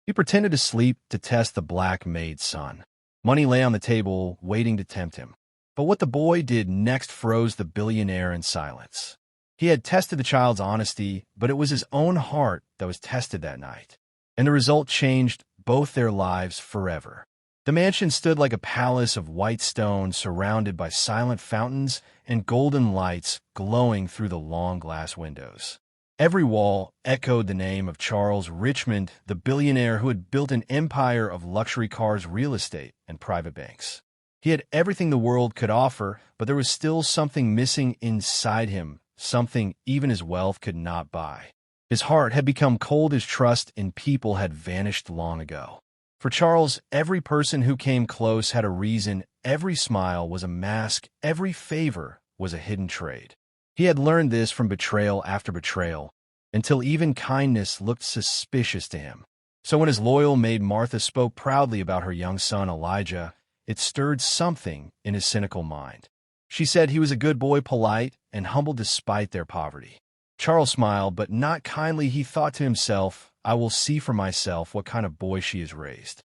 He pretended to sleep to test the black maid's son. Money lay on the table, waiting to tempt him. But what the boy did next froze the billionaire in silence. He had tested the child's honesty, but it was his own heart that was tested that night. And the result changed both their lives forever. The mansion stood like a palace of white stone surrounded by silent fountains and golden lights glowing through the long glass windows. Every wall echoed the name of Charles Richmond, the billionaire who had built an empire of luxury cars, real estate, and private banks. He had everything the world could offer, but there was still something missing inside him, something even his wealth could not buy. His heart had become cold, his trust in people had vanished long ago. For Charles, every person who came close had a reason, every smile was a mask, every favor was a hidden trade. He had learned this from betrayal after betrayal, until even kindness looked suspicious to him. So when his loyal maid Martha spoke proudly about her young son Elijah, it stirred something in his cynical mind. She said he was a good boy, polite and humble despite their poverty. Charles smiled, but not kindly. He thought to himself, I will see for myself what kind of boy she has raised.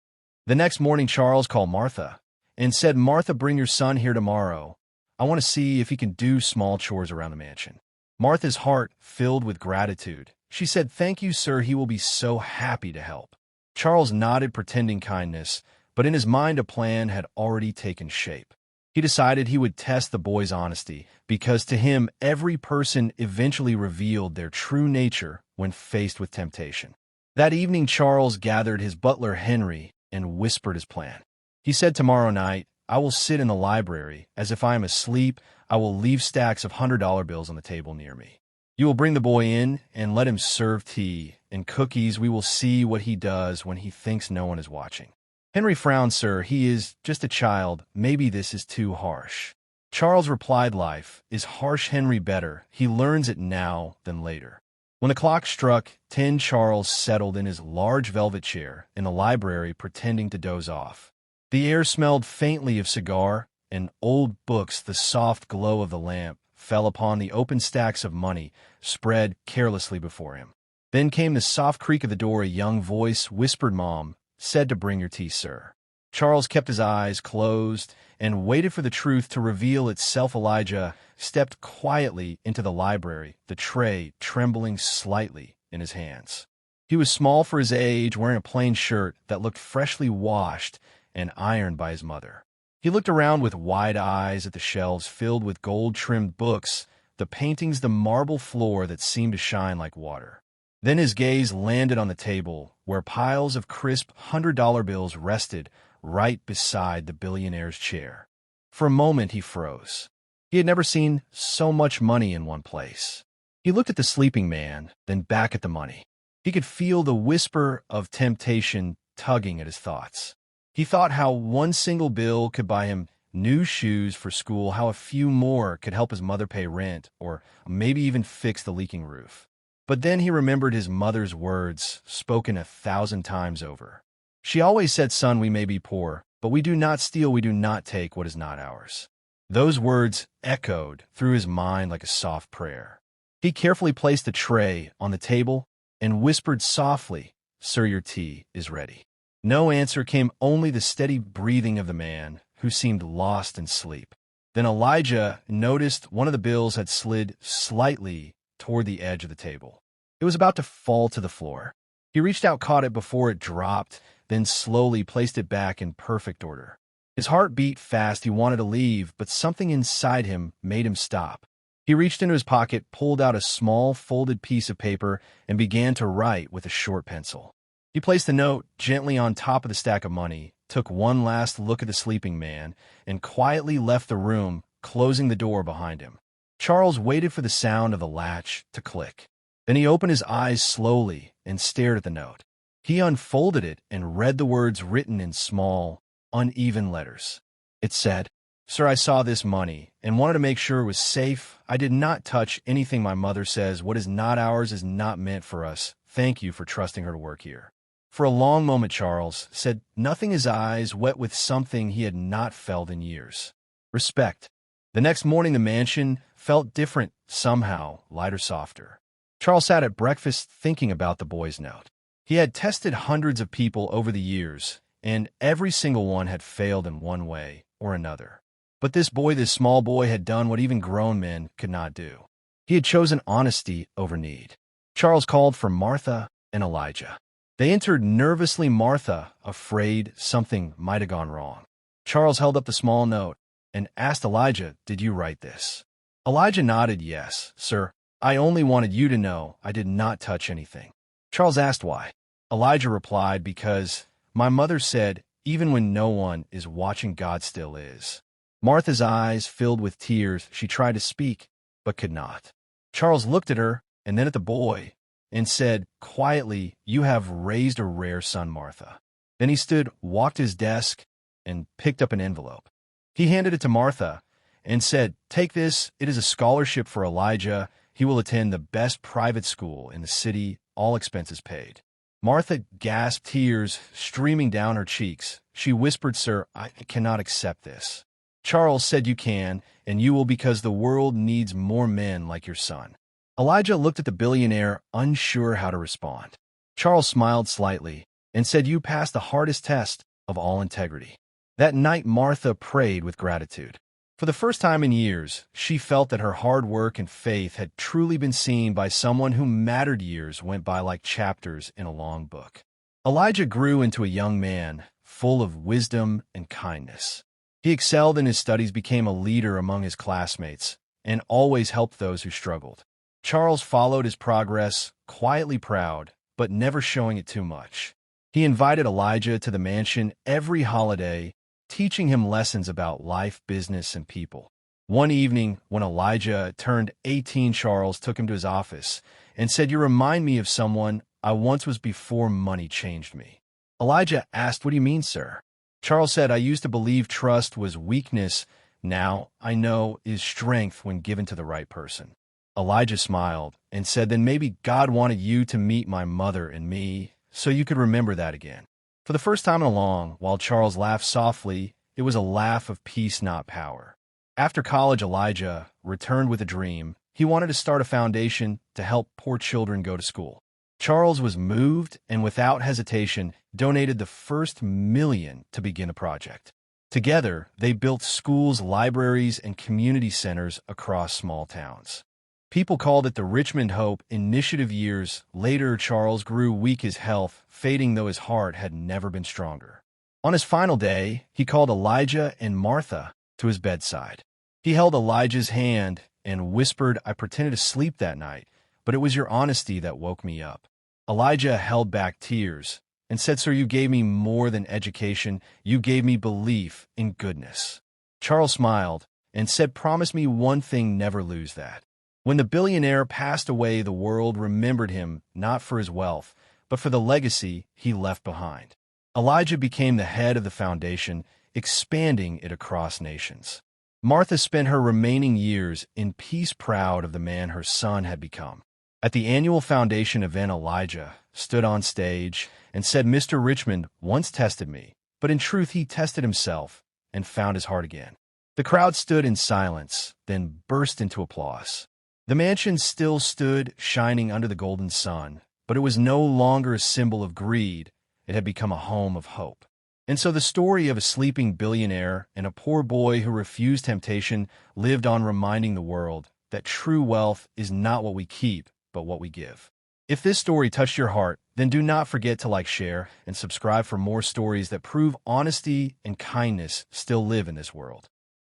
The next morning, Charles called Martha and said, Martha, bring your son here tomorrow. I want to see if he can do small chores around the mansion. Martha's heart filled with gratitude. She said, thank you, sir. He will be so happy to help. Charles nodded, pretending kindness, but in his mind a plan had already taken shape. He decided he would test the boy's honesty, because to him every person eventually revealed their true nature when faced with temptation. That evening, Charles gathered his butler Henry and whispered his plan. He said, tomorrow night, I will sit in the library. As if I am asleep, I will leave stacks of $100 bills on the table near me. You will bring the boy in and let him serve tea and cookies. We will see what he does when he thinks no one is watching. Henry frowned, sir. He is just a child. Maybe this is too harsh. Charles replied, life is harsh, Henry. Better he learns it now than later. When the clock struck 10, Charles settled in his large velvet chair in the library, pretending to doze off. The air smelled faintly of cigar and old books. The soft glow of the lamp fell upon the open stacks of money spread carelessly before him. Then came the soft creak of the door. A young voice whispered, Mom said to bring your tea, sir. Charles kept his eyes closed and waited for the truth to reveal itself. Elijah stepped quietly into the library, the tray trembling slightly in his hands. He was small for his age, wearing a plain shirt that looked freshly washed and ironed by his mother. He looked around with wide eyes at the shelves filled with gold-trimmed books, the paintings, the marble floor that seemed to shine like water. Then his gaze landed on the table, where piles of crisp $100 bills rested right beside the billionaire's chair. For a moment he froze. He had never seen so much money in one place. He looked at the sleeping man, then back at the money. He could feel the whisper of temptation tugging at his thoughts. He thought how one single bill could buy him new shoes for school, how a few more could help his mother pay rent, or maybe even fix the leaking roof. But then he remembered his mother's words, spoken 1,000 times over. She always said, son, we may be poor, but we do not steal, we do not take what is not ours. Those words echoed through his mind like a soft prayer. He carefully placed the tray on the table and whispered softly, sir, your tea is ready. No answer came, only the steady breathing of the man, who seemed lost in sleep. Then Elijah noticed one of the bills had slid slightly toward the edge of the table. It was about to fall to the floor. He reached out, caught it before it dropped, then slowly placed it back in perfect order. His heart beat fast. He wanted to leave, but something inside him made him stop. He reached into his pocket, pulled out a small folded piece of paper, and began to write with a short pencil. He placed the note gently on top of the stack of money, took one last look at the sleeping man, and quietly left the room, closing the door behind him. Charles waited for the sound of the latch to click. Then he opened his eyes slowly and stared at the note. He unfolded it and read the words written in small, uneven letters. It said, Sir, I saw this money and wanted to make sure it was safe. I did not touch anything. My mother says what is not ours is not meant for us. Thank you for trusting her to work here. For a long moment, Charles said nothing, his eyes wet with something he had not felt in years. Respect. The next morning, the mansion felt different, somehow lighter, softer. Charles sat at breakfast thinking about the boy's note. He had tested hundreds of people over the years, and every single one had failed in one way or another. But this small boy, had done what even grown men could not do. He had chosen honesty over need. Charles called for Martha and Elijah. They entered nervously, Martha afraid something might have gone wrong. Charles held up the small note and asked Elijah, "Did you write this?" Elijah nodded, "Yes, sir. I only wanted you to know I did not touch anything." Charles asked why. Elijah replied, "Because my mother said, even when no one is watching, God still is." Martha's eyes filled with tears. She tried to speak, but could not. Charles looked at her and then at the boy and said quietly, "You have raised a rare son, Martha." Then he stood, walked to his desk, and picked up an envelope. He handed it to Martha and said, "Take this. It is a scholarship for Elijah. He will attend the best private school in the city, all expenses paid." Martha gasped, tears streaming down her cheeks. She whispered, "Sir, I cannot accept this." Charles said, "You can, and you will, because the world needs more men like your son." Elijah looked at the billionaire, unsure how to respond. Charles smiled slightly and said, "You passed the hardest test of all, integrity." That night, Martha prayed with gratitude. For the first time in years, she felt that her hard work and faith had truly been seen by someone who mattered. Years went by like chapters in a long book. Elijah grew into a young man, full of wisdom and kindness. He excelled in his studies, became a leader among his classmates, and always helped those who struggled. Charles followed his progress, quietly proud, but never showing it too much. He invited Elijah to the mansion every holiday, teaching him lessons about life, business, and people. One evening, when Elijah turned 18, Charles took him to his office and said, "You remind me of someone I once was before money changed me." Elijah asked, "What do you mean, sir?" Charles said, "I used to believe trust was weakness. Now I know is strength when given to the right person." Elijah smiled and said, "Then maybe God wanted you to meet my mother and me, so you could remember that again." For the first time in a long while, Charles laughed softly. It was a laugh of peace, not power. After college, Elijah returned with a dream. He wanted to start a foundation to help poor children go to school. Charles was moved and without hesitation donated the first $1 million to begin the project. Together, they built schools, libraries, and community centers across small towns. People called it the Richmond Hope Initiative. Years later, Charles grew weak, his health fading, though his heart had never been stronger. On his final day, he called Elijah and Martha to his bedside. He held Elijah's hand and whispered, "I pretended to sleep that night, but it was your honesty that woke me up." Elijah held back tears and said, "Sir, you gave me more than education. You gave me belief in goodness." Charles smiled and said, "Promise me one thing, never lose that." When the billionaire passed away, the world remembered him not for his wealth, but for the legacy he left behind. Elijah became the head of the foundation, expanding it across nations. Martha spent her remaining years in peace, proud of the man her son had become. At the annual foundation event, Elijah stood on stage and said, "Mr. Richmond once tested me, but in truth he tested himself and found his heart again." The crowd stood in silence, then burst into applause. The mansion still stood, shining under the golden sun, but it was no longer a symbol of greed. It had become a home of hope. And so the story of a sleeping billionaire and a poor boy who refused temptation lived on, reminding the world that true wealth is not what we keep, but what we give. If this story touched your heart, then do not forget to like, share, and subscribe for more stories that prove honesty and kindness still live in this world.